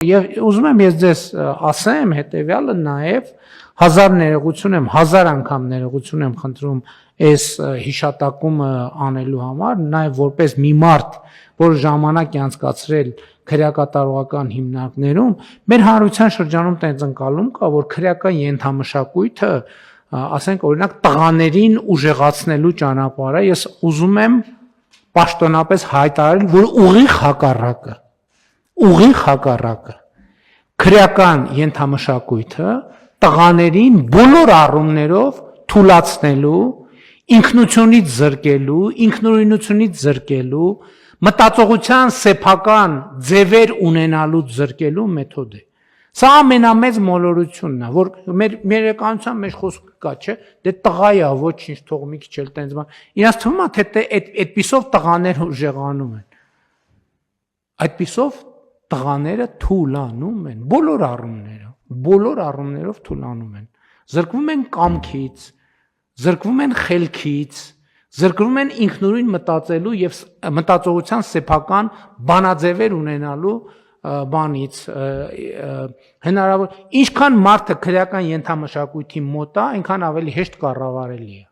Եվ ուզում եմ ես ձեզ ասեմ հետևյալը նաև հազար ներողություն եմ, 1000 անգամ ներողություն եմ խնդրում այս հիշատակումը անելու համար, նաև որպես մի մարդ, որ ժամանակ է անցկացրել քրեակատարողական հիմնարկներում, մեր հանրության շրջանում տենց ընկալում կա, որ քրեական ենթամշակույթը, ասենք օրինակ տղաներին ուժեղացնելու ճանապարհը, ես ուզում եմ պաշտոնապես հայտարարել, որ ուղիղ հակառակը քրեական ենթամշակույթը տղաներին բոլոր առումներով թուլացնելու, ինքնությունից զրկելու, ինքնուրույնությունից զրկելու, մտածողության սեփական ձևեր ունենալուց զրկելու մեթոդ է։ Սա ամենամեծ մոլորությունն է, որ մեր երեկանության մեջ խոսք կա, չէ՞, դե տղա է, ոչինչ, թող մի քիչ էլ տենց բան։ Իրանց թվում է, թե այդպիսով տղաներ ուժեղանում են։ Այդպիսով տղաները թուլանում են, բոլոր առումներով թուլանում են, զրկվում են կամքից, զրկվում են խելքից, զրկվում են ինքնուրույն մտածելու և մտածողության սեփական բանաձևեր ունենալու բանից, հնարավոր, ինչքան մարդը քրեական ենթամշակույթի մոտ է, այնքան ավելի հեշտ կառավարելի է։